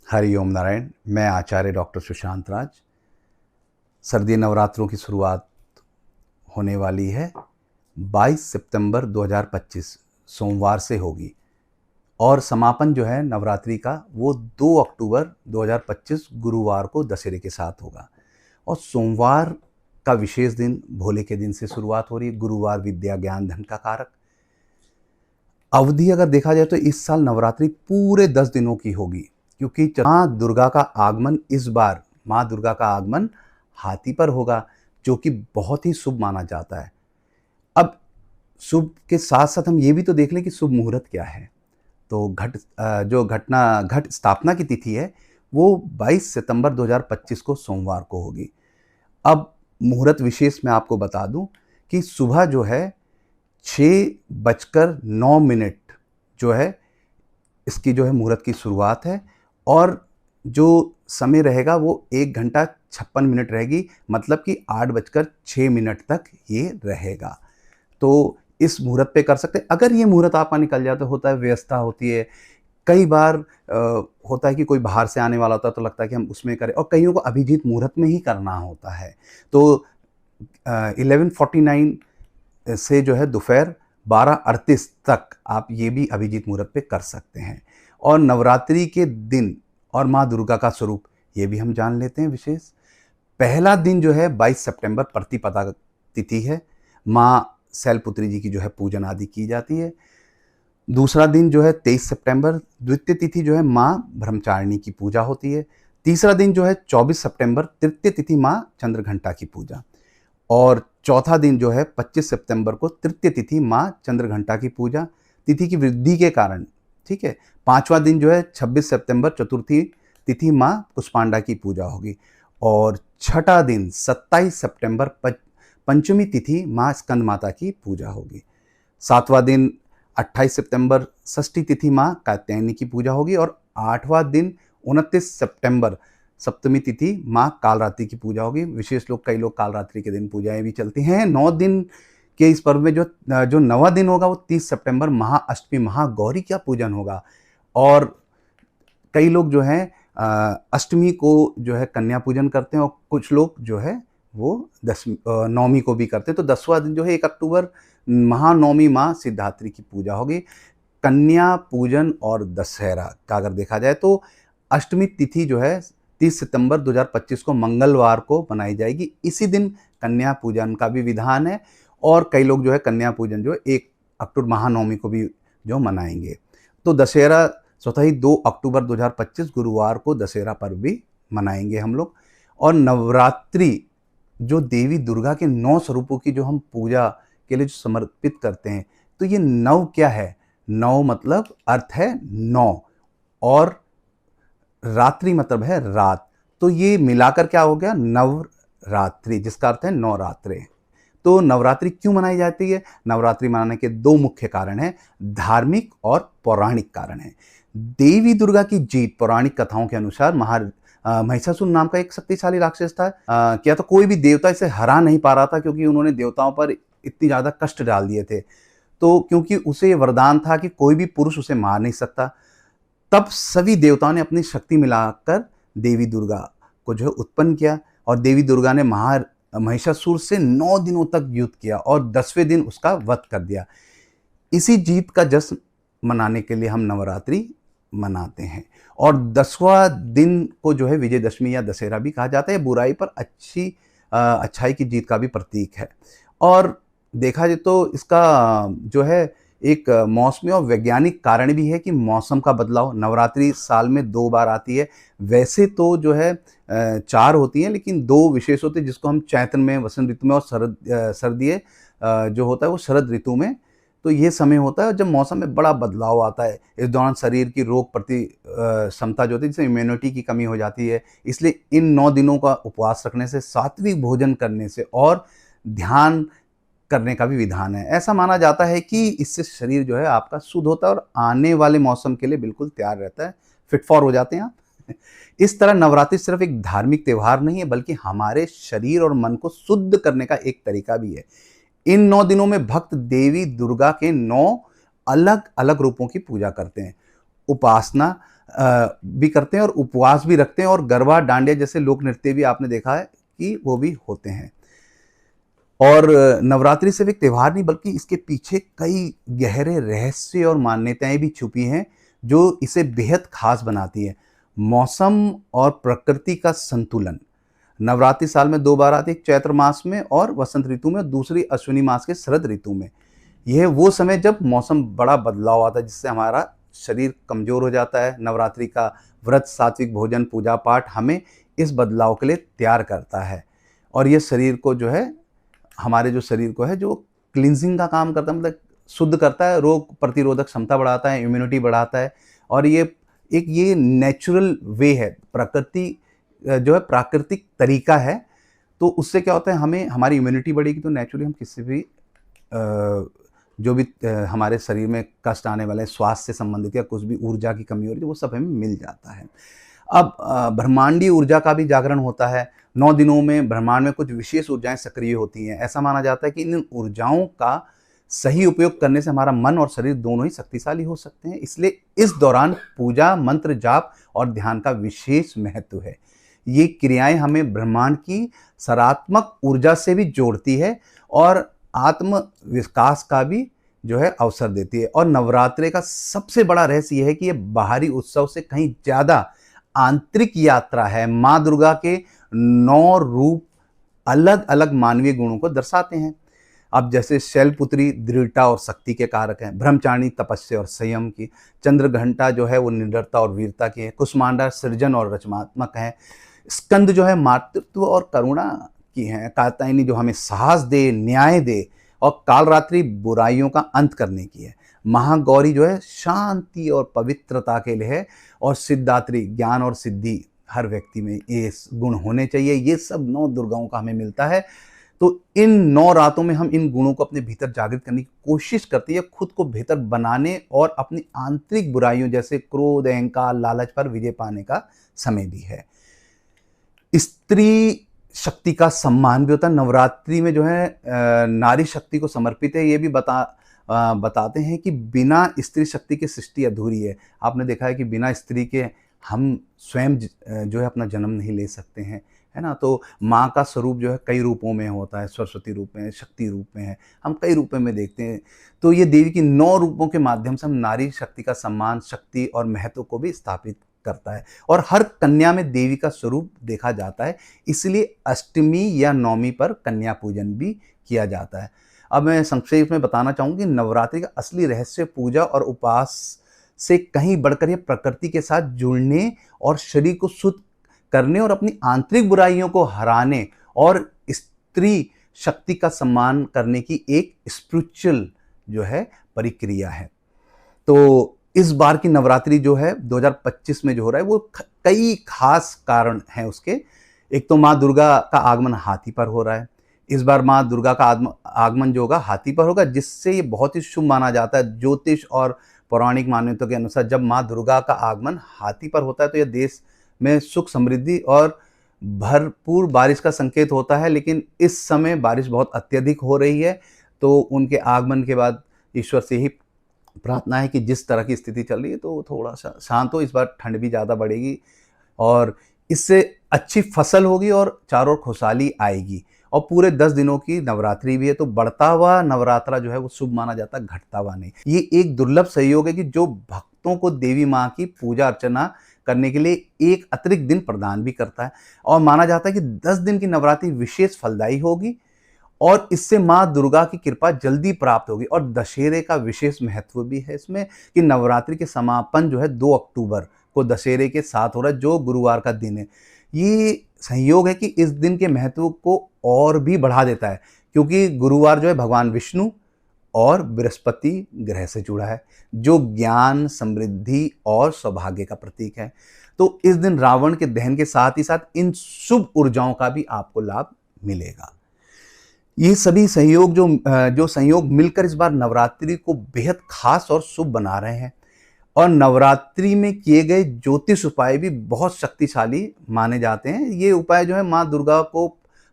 हरि ओम नारायण। मैं आचार्य डॉक्टर सुशांत राज। सर्दी नवरात्रों की शुरुआत होने वाली है 22 सितंबर 2025 सोमवार से होगी और समापन जो है नवरात्रि का वो 2 अक्टूबर 2025 गुरुवार को दशहरे के साथ होगा। और सोमवार का विशेष दिन भोले के दिन से शुरुआत हो रही है। गुरुवार विद्या ज्ञान धन का कारक। अवधि अगर देखा जाए तो इस साल नवरात्रि पूरे 10 दिनों की होगी, क्योंकि माँ दुर्गा का आगमन इस बार माँ दुर्गा का आगमन हाथी पर होगा, जो कि बहुत ही शुभ माना जाता है। अब शुभ के साथ साथ हम ये भी तो देख लें कि शुभ मुहूर्त क्या है। तो घट स्थापना की तिथि है वो 22 सितंबर 2025 को सोमवार को होगी। अब मुहूर्त विशेष मैं आपको बता दूं कि सुबह जो है 6:09 जो है इसकी जो है मुहूर्त की शुरुआत है, और जो समय रहेगा वो 1 घंटा 56 मिनट रहेगी, मतलब कि 8:06 तक ये रहेगा। तो इस मुहूर्त पे कर सकते हैं। अगर ये मुहूर्त आपका निकल जाए तो होता है व्यस्तता होती है। कई बार होता है कि कोई बाहर से आने वाला होता है तो लगता है कि हम उसमें करें, और कईयों को अभिजीत मुहूर्त में ही करना होता है। तो 11:49 से जो है दोपहर 12:38 तक आप ये भी अभिजीत मुहूर्त पे कर सकते हैं। और नवरात्रि के दिन और माँ दुर्गा का स्वरूप ये भी हम जान लेते हैं विशेष। पहला दिन जो है 22 सितंबर प्रतिपदा तिथि है। माँ शैलपुत्री जी की जो है पूजन आदि की जाती है। दूसरा दिन जो है 23 सितंबर द्वितीय तिथि जो है माँ ब्रह्मचारिणी की पूजा होती है। तीसरा दिन जो है 24 सितंबर तृतीय तिथि माँ चंद्रघंटा की पूजा। और चौथा दिन जो है 25 सितंबर को तृतीय तिथि माँ चंद्रघंटा की पूजा, तिथि की वृद्धि के कारण। ठीक है। पांचवा दिन जो है 26 सितंबर चतुर्थी तिथि माँ पुष्पांडा की पूजा होगी। और छठा दिन 27 सितंबर पंचमी तिथि माँ स्कंद माता की पूजा होगी। सातवां दिन 28 सितंबर षष्ठी तिथि माँ कात्यायनी की पूजा होगी। और आठवां दिन 29 सितंबर सप्तमी तिथि माँ कालरात्रि की पूजा होगी। विशेष लोग कई लोग कालरात्रि के दिन पूजाएं भी चलती हैं। 9 दिन के इस पर्व में जो नवा दिन होगा वो 30 सितंबर महाअष्टमी महागौरी का पूजन होगा। और कई लोग जो हैं अष्टमी को जो है कन्या पूजन करते हैं, और कुछ लोग जो है वो नवमी को भी करते हैं। तो 10वां दिन जो है 1 अक्टूबर महानवमी माँ सिद्धात्री की पूजा होगी। कन्या पूजन और दशहरा का अगर देखा जाए तो अष्टमी तिथि जो है 30 सितंबर 2025 को मंगलवार को मनाई जाएगी। इसी दिन कन्या पूजन का भी विधान है, और कई लोग जो है कन्या पूजन जो 1 अक्टूबर महानवमी को भी जो मनाएंगे। तो दशहरा स्वतः ही 2 अक्टूबर 2025 गुरुवार को दशहरा पर्व भी मनाएंगे हम लोग। और नवरात्रि जो देवी दुर्गा के 9 स्वरूपों की जो हम पूजा के लिए जो समर्पित करते हैं, तो ये नव क्या है? नव मतलब अर्थ है 9, और रात्रि मतलब है रात। तो ये मिलाकर क्या हो गया? नवरात्रि, जिसका अर्थ है नवरात्रे। तो नवरात्रि क्यों मनाई जाती है? नवरात्रि मनाने के 2 मुख्य कारण हैं, धार्मिक और पौराणिक कारण हैं। देवी दुर्गा की जीत पौराणिक कथाओं के अनुसार महिषासुर नाम का एक शक्तिशाली राक्षस था। क्या तो कोई भी देवता इसे हरा नहीं पा रहा था, क्योंकि उन्होंने देवताओं पर इतनी ज्यादा कष्ट डाल दिए थे। तो क्योंकि उसे वरदान था कि कोई भी पुरुष उसे मार नहीं सकता, तब सभी देवताओं ने अपनी शक्ति मिलाकर देवी दुर्गा को जो है उत्पन्न किया। और देवी दुर्गा ने महिषासुर से 9 दिनों तक युद्ध किया और 10वें दिन उसका वध कर दिया। इसी जीत का जश्न मनाने के लिए हम नवरात्रि मनाते हैं। और 10वां दिन को जो है विजयदशमी या दशहरा भी कहा जाता है। बुराई पर अच्छाई की जीत का भी प्रतीक है। और देखा जाए तो इसका जो है एक मौसमी और वैज्ञानिक कारण भी है कि मौसम का बदलाव। नवरात्रि साल में 2 बार आती है। वैसे तो जो है 4 होती हैं, लेकिन 2 विशेष होती है, जिसको हम चैत्र में, वसंत ऋतु में, और सर्दी जो होता है वो शरद ऋतु में। तो ये समय होता है जब मौसम में बड़ा बदलाव आता है। इस दौरान शरीर की रोग प्रति क्षमता जो होती है, जिससे इम्यूनिटी की कमी हो जाती है। इसलिए इन 9 दिनों का उपवास रखने से, सात्विक भोजन करने से और ध्यान करने का भी विधान है। ऐसा माना जाता है कि इससे शरीर जो है आपका शुद्ध होता है और आने वाले मौसम के लिए बिल्कुल तैयार रहता है, फिट फॉर हो जाते हैं आप। इस तरह नवरात्रि सिर्फ एक धार्मिक त्योहार नहीं है, बल्कि हमारे शरीर और मन को शुद्ध करने का एक तरीका भी है। इन 9 दिनों में भक्त देवी दुर्गा के 9 अलग अलग रूपों की पूजा करते हैं। उपासना भी करते हैं और उपवास भी रखते हैं, और गरबा, डांडिया जैसे लोक नृत्य भी आपने देखा है कि वो भी होते हैं। और नवरात्रि सिर्फ एक त्योहार नहीं, बल्कि इसके पीछे कई गहरे रहस्य और मान्यताएं भी छुपी हैं जो इसे बेहद खास बनाती है। मौसम और प्रकृति का संतुलन। नवरात्रि साल में 2 बार आती है, एक चैत्र मास में और वसंत ऋतु में, और दूसरी अश्विनी मास के शरद ऋतु में। यह वो समय जब मौसम बड़ा बदलाव आता है, जिससे हमारा शरीर कमज़ोर हो जाता है। नवरात्रि का व्रत, सात्विक भोजन, पूजा पाठ हमें इस बदलाव के लिए तैयार करता है, और ये शरीर को जो है, हमारे जो शरीर को है, जो क्लींजिंग का काम करता है, मतलब शुद्ध करता है, रोग प्रतिरोधक क्षमता बढ़ाता है, इम्यूनिटी बढ़ाता है। और ये नेचुरल वे है, प्रकृति जो है प्राकृतिक तरीका है। तो उससे क्या होता है, हमें हमारी इम्यूनिटी बढ़ेगी, तो नेचुरली हम किसी भी जो भी हमारे शरीर में कष्ट आने वाले, स्वास्थ्य से संबंधित या कुछ भी ऊर्जा की कमी हो रही है, वो सब हमें मिल जाता है। अब ब्रह्मांडीय ऊर्जा का भी जागरण होता है। 9 दिनों में ब्रह्मांड में कुछ विशेष ऊर्जाएं सक्रिय होती हैं। ऐसा माना जाता है कि इन ऊर्जाओं का सही उपयोग करने से हमारा मन और शरीर दोनों ही शक्तिशाली हो सकते हैं। इसलिए इस दौरान पूजा, मंत्र जाप और ध्यान का विशेष महत्व है। ये क्रियाएं हमें ब्रह्मांड की सकारात्मक ऊर्जा से भी जोड़ती है और आत्म विकास का भी जो है अवसर देती है। और नवरात्रि का सबसे बड़ा रहस्य यह है कि ये बाहरी उत्सव से कहीं ज़्यादा आंतरिक यात्रा है। माँ दुर्गा के 9 रूप अलग अलग मानवीय गुणों को दर्शाते हैं। अब जैसे शैलपुत्री दृढ़ता और शक्ति के कारक हैं, ब्रह्मचारिणी तपस्या और संयम की, चंद्रघंटा जो है वो निडरता और वीरता की है, कुष्मांडा सृजन और रचनात्मक है, स्कंद जो है मातृत्व और करुणा की है, कात्यायनी जो हमें साहस दे, न्याय दे, और कालरात्रि बुराइयों का अंत करने की है, महागौरी जो है शांति और पवित्रता के लिए है, और सिद्धात्री ज्ञान और सिद्धि। हर व्यक्ति में ये गुण होने चाहिए। ये सब 9 दुर्गाओं का हमें मिलता है। तो इन 9 रातों में हम इन गुणों को अपने भीतर जागृत करने की कोशिश करते हैं, खुद को बेहतर बनाने और अपनी आंतरिक बुराइयों जैसे क्रोध, अहंकार, लालच पर विजय पाने का समय भी है। स्त्री शक्ति का सम्मान भी होता है। नवरात्रि में जो है नारी शक्ति को समर्पित है। ये भी बताते हैं कि बिना स्त्री शक्ति के सृष्टि अधूरी है। आपने देखा है कि बिना स्त्री के हम स्वयं जो है अपना जन्म नहीं ले सकते हैं, है ना। तो माँ का स्वरूप जो है कई रूपों में होता है, सरस्वती रूप में, शक्ति रूप में है, हम कई रूपों में देखते हैं। तो ये देवी की 9 रूपों के माध्यम से हम नारी शक्ति का सम्मान, शक्ति और महत्व को भी स्थापित करता है। और हर कन्या में देवी का स्वरूप देखा जाता है, इसलिए अष्टमी या नवमी पर कन्या पूजन भी किया जाता है। अब मैं संक्षेप में बताना चाहूँगी, नवरात्रि का असली रहस्य पूजा और उपवास से कहीं बढ़कर ये प्रकृति के साथ जुड़ने और शरीर को शुद्ध करने और अपनी आंतरिक बुराइयों को हराने और स्त्री शक्ति का सम्मान करने की एक स्पिरिचुअल जो है प्रक्रिया है। तो इस बार की नवरात्रि जो है 2025 में जो हो रहा है, वो कई खास कारण हैं उसके। एक तो माँ दुर्गा का आगमन हाथी पर हो रहा है। इस बार माँ दुर्गा का आगमन जो होगा हाथी पर होगा, जिससे ये बहुत ही शुभ माना जाता है। ज्योतिष और पौराणिक मान्यताओं के अनुसार जब माँ दुर्गा का आगमन हाथी पर होता है तो यह देश में सुख, समृद्धि और भरपूर बारिश का संकेत होता है। लेकिन इस समय बारिश बहुत अत्यधिक हो रही है, तो उनके आगमन के बाद ईश्वर से ही प्रार्थना है कि जिस तरह की स्थिति चल रही है तो थोड़ा सा शांत हो। इस बार ठंड भी ज़्यादा बढ़ेगी और इससे अच्छी फसल होगी और चारों ओर खुशहाली आएगी। और पूरे 10 दिनों की नवरात्रि भी है, तो बढ़ता हुआ नवरात्रा जो है वो शुभ माना जाता है, घटता हुआ नहीं। ये एक दुर्लभ सहयोग है कि जो भक्तों को देवी माँ की पूजा अर्चना करने के लिए एक अतिरिक्त दिन प्रदान भी करता है। और माना जाता है कि 10 दिन की नवरात्रि विशेष फलदायी होगी और इससे माँ दुर्गा की कृपा जल्दी प्राप्त होगी। और दशहरे का विशेष महत्व भी है इसमें कि नवरात्रि के समापन जो है 2 अक्टूबर को दशहरे के साथ हो रहा है, जो गुरुवार का दिन है। ये संयोग है कि इस दिन के महत्व को और भी बढ़ा देता है, क्योंकि गुरुवार जो है भगवान विष्णु और बृहस्पति ग्रह से जुड़ा है, जो ज्ञान, समृद्धि और सौभाग्य का प्रतीक है। तो इस दिन रावण के दहन के साथ ही साथ इन शुभ ऊर्जाओं का भी आपको लाभ मिलेगा। ये सभी संयोग जो संयोग मिलकर इस बार नवरात्रि को बेहद खास और शुभ बना रहे हैं। और नवरात्रि में किए गए ज्योतिष उपाय भी बहुत शक्तिशाली माने जाते हैं। ये उपाय जो है माँ दुर्गा को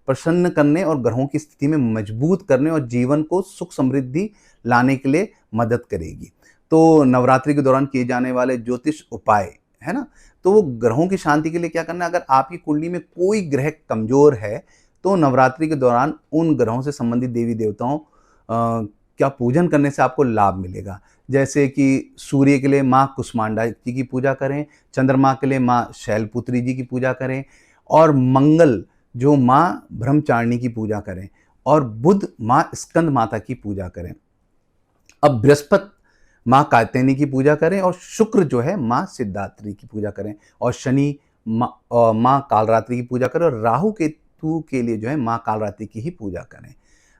प्रसन्न करने और ग्रहों की स्थिति में मजबूत करने और जीवन को सुख समृद्धि लाने के लिए मदद करेगी। तो नवरात्रि के दौरान किए जाने वाले ज्योतिष उपाय है ना? तो वो ग्रहों की शांति के लिए क्या करना है, अगर आपकी कुंडली में कोई ग्रह कमज़ोर है, तो नवरात्रि के दौरान उन ग्रहों से संबंधित देवी-देवताओं का पूजन करने से आपको लाभ मिलेगा। जैसे कि सूर्य के लिए माँ कुष्मांडा जी की पूजा करें, चंद्रमा के लिए माँ शैलपुत्री जी की पूजा करें और मंगल जो माँ ब्रह्मचारिणी की पूजा करें और बुध माँ स्कंद माता की पूजा करें। अब बृहस्पति माँ कात्यायनी की पूजा करें और शुक्र जो है माँ सिद्धात्री की पूजा करें और शनि माँ कालरात्रि की पूजा करें और राहु केतु के लिए जो है माँ कालरात्रि की ही पूजा करें।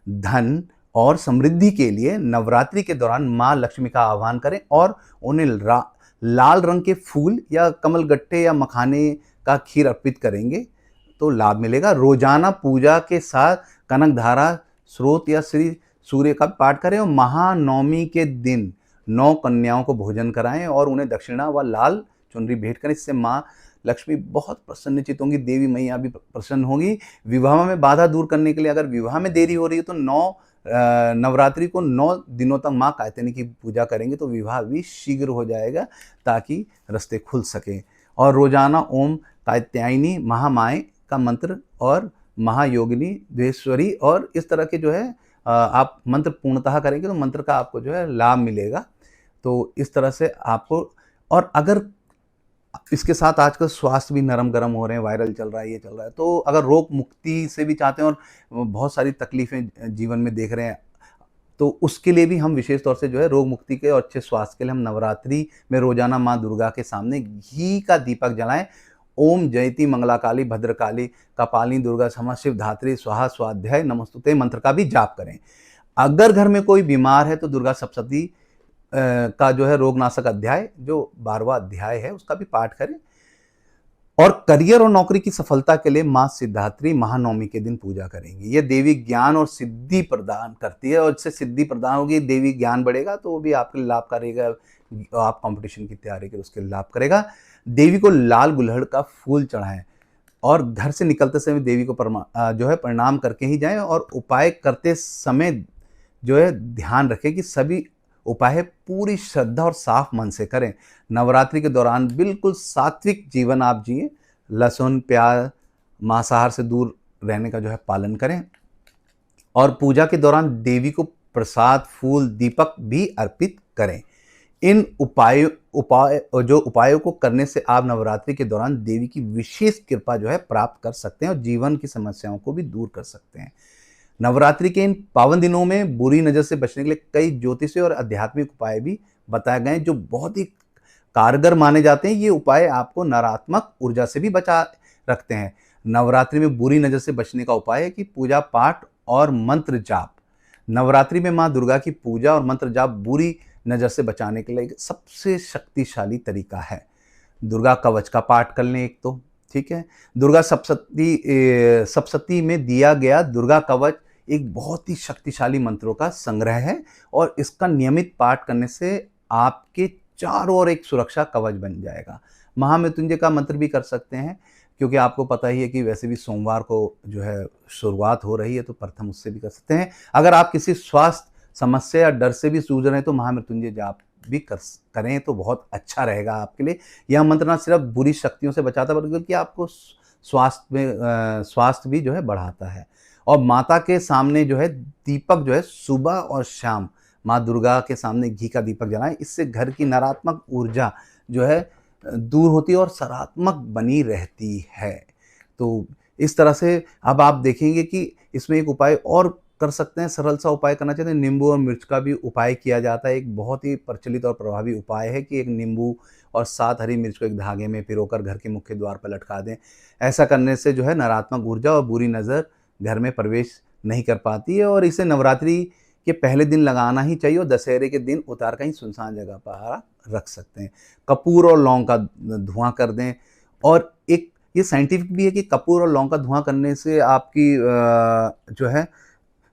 धन और समृद्धि के लिए नवरात्रि के दौरान माँ लक्ष्मी का आह्वान करें और उन्हें लाल रंग के फूल या कमल गट्टे या मखाने का खीर अर्पित करेंगे तो लाभ मिलेगा। रोजाना पूजा के साथ कनक धारा स्रोत या श्री सूर्य का पाठ करें और महानवमी के दिन 9 कन्याओं को भोजन कराएं और उन्हें दक्षिणा व लाल चुनरी भेंट करें। इससे माँ लक्ष्मी बहुत प्रसन्नचित होंगी, देवी मैया भी प्रसन्न होंगी। विवाह में बाधा दूर करने के लिए अगर विवाह में देरी हो रही है तो नवरात्रि को 9 दिनों तक माँ कात्यायनी की पूजा करेंगे तो विवाह भी शीघ्र हो जाएगा ताकि रास्ते खुल सकें। और रोजाना ओम कात्यायनी महामाय का मंत्र और महायोगिनी द्वेश्वरी और इस तरह के जो है आप मंत्र पूर्णतः करेंगे तो मंत्र का आपको जो है लाभ मिलेगा। तो इस तरह से आपको, और अगर इसके साथ आजकल स्वास्थ्य भी नरम गरम हो रहे हैं, वायरल चल रहा है, ये चल रहा है, तो अगर रोग मुक्ति से भी चाहते हैं और बहुत सारी तकलीफें जीवन में देख रहे हैं तो उसके लिए भी हम विशेष तौर से जो है रोग मुक्ति के और अच्छे स्वास्थ्य के लिए हम नवरात्रि में रोजाना माँ दुर्गा के सामने घी का दीपक जलाएं। ओम जयति मंगलाकाली भद्रकाली कपालिनी दुर्गा क्षमा शिव धात्री स्वाहा स्वाध्याय नमस्तुते मंत्र का भी जाप करें। अगर घर में कोई बीमार है तो दुर्गा सप्तशती का जो है रोगनाशक अध्याय जो 12वां अध्याय है उसका भी पाठ करें। और करियर और नौकरी की सफलता के लिए माँ सिद्धात्री महानवमी के दिन पूजा करेंगे। ये देवी ज्ञान और सिद्धि प्रदान करती है और इससे सिद्धि प्रदान होगी, देवी ज्ञान बढ़ेगा तो वो भी आपके लिए लाभ करेगा। आप कंपटीशन की तैयारी करें उसके लिए लाभ करेगा। देवी को लाल गुलहड़ का फूल चढ़ाएं और घर से निकलते समय देवी को जो है प्रणाम करके ही जाएं और उपाय करते समय जो है ध्यान रखें कि सभी उपाय पूरी श्रद्धा और साफ मन से करें। नवरात्रि के दौरान बिल्कुल सात्विक जीवन आप जिए, लहसुन प्याज मांसाहार से दूर रहने का जो है पालन करें और पूजा के दौरान देवी को प्रसाद फूल दीपक भी अर्पित करें। इन उपायों को करने से आप नवरात्रि के दौरान देवी की विशेष कृपा जो है प्राप्त कर सकते हैं और जीवन की समस्याओं को भी दूर कर सकते हैं। नवरात्रि के इन पावन दिनों में बुरी नज़र से बचने के लिए कई ज्योतिषीय और आध्यात्मिक उपाय भी बताए गए हैं जो बहुत ही कारगर माने जाते हैं। ये उपाय आपको नकारात्मक ऊर्जा से भी बचा रखते हैं। नवरात्रि में बुरी नज़र से बचने का उपाय है कि पूजा पाठ और मंत्र जाप। नवरात्रि में माँ दुर्गा की पूजा और मंत्र जाप बुरी नज़र से बचाने के लिए सबसे शक्तिशाली तरीका है। दुर्गा कवच का पाठ कर लें एक तो, ठीक है। दुर्गा सप्तशती में दिया गया दुर्गा कवच एक बहुत ही शक्तिशाली मंत्रों का संग्रह है और इसका नियमित पाठ करने से आपके चारों ओर एक सुरक्षा कवच बन जाएगा। महामृत्युंजय का मंत्र भी कर सकते हैं क्योंकि आपको पता ही है कि वैसे भी सोमवार को जो है शुरुआत हो रही है तो प्रथम उससे भी कर सकते हैं। अगर आप किसी स्वास्थ्य समस्या या डर से भी जूझ रहे हैं तो महामृत्युंजय जाप भी करें तो बहुत अच्छा रहेगा आपके लिए। यह मंत्र न सिर्फ बुरी शक्तियों से बचाता है बल्कि आपको स्वास्थ्य भी जो है बढ़ाता है। और माता के सामने जो है दीपक जो है सुबह और शाम माँ दुर्गा के सामने घी का दीपक जलाएं। इससे घर की नकारात्मक ऊर्जा जो है दूर होती है और सकारात्मक बनी रहती है। तो इस तरह से अब आप देखेंगे कि इसमें एक उपाय और कर सकते हैं, सरल सा उपाय करना चाहते हैं। नींबू और मिर्च का भी उपाय किया जाता है। एक बहुत ही प्रचलित और प्रभावी उपाय है कि एक नींबू और 7 हरी मिर्च को एक धागे में पिरोकर घर के मुख्य द्वार पर लटका दें। ऐसा करने से जो है नकारात्मक ऊर्जा और बुरी नज़र घर में प्रवेश नहीं कर पाती है और इसे नवरात्रि के पहले दिन लगाना ही चाहिए और दशहरे के दिन उतार कहीं सुनसान जगह पर रख सकते हैं। कपूर और लौंग का धुआं कर दें और एक ये साइंटिफिक भी है कि कपूर और लौंग का धुआं करने से आपकी जो है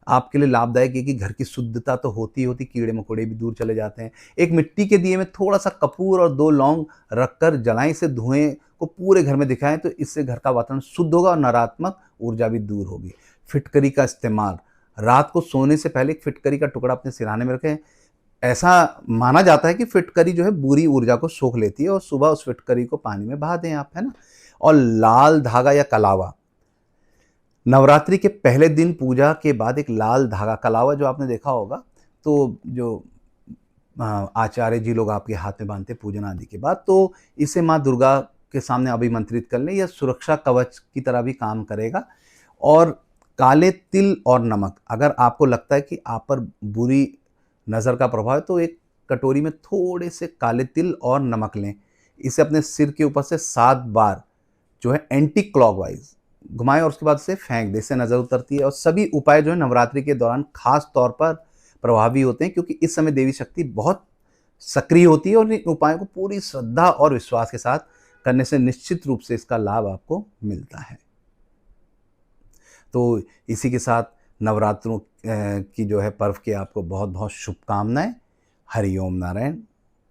आपके लिए लाभदायक है कि घर की शुद्धता तो होती होती कीड़े मकोड़े भी दूर चले जाते हैं। एक मिट्टी के दिए में थोड़ा सा कपूर और 2 लौंग रखकर जलाएं, इसे धुएं को पूरे घर में दिखाएं तो इससे घर का वातावरण शुद्ध होगा और नकारात्मक ऊर्जा भी दूर होगी। फिटकरी का इस्तेमाल, रात को सोने से पहले एक फिटकरी का टुकड़ा अपने सिरहाने में रखें। ऐसा माना जाता है कि फिटकरी जो है बुरी ऊर्जा को सोख लेती है और सुबह उस फिटकरी को पानी में बहा दें आप, है ना? और लाल धागा या कलावा, नवरात्रि के पहले दिन पूजा के बाद एक लाल धागा कलावा जो आपने देखा होगा, तो जो आचार्य जी लोग आपके हाथ में बांधते पूजन आदि के बाद, तो इसे माँ दुर्गा के सामने अभिमंत्रित कर लें, यह सुरक्षा कवच की तरह भी काम करेगा। और काले तिल और नमक, अगर आपको लगता है कि आप पर बुरी नज़र का प्रभाव है, तो एक कटोरी में थोड़े से काले तिल और नमक लें। इसे अपने सिर के ऊपर से 7 बार जो है एंटी क्लॉकवाइज घुमाएं और उसके बाद उसे फेंक दें, इससे नज़र उतरती है। और सभी उपाय जो है नवरात्रि के दौरान खास तौर पर प्रभावी होते हैं, क्योंकि इस समय देवी शक्ति बहुत सक्रिय होती है और इन उपायों को पूरी श्रद्धा और विश्वास के साथ करने से निश्चित रूप से इसका लाभ आपको मिलता है। तो इसी के साथ नवरात्रों की जो है पर्व की आपको बहुत बहुत शुभकामनाएं। हरि ओम नारायण।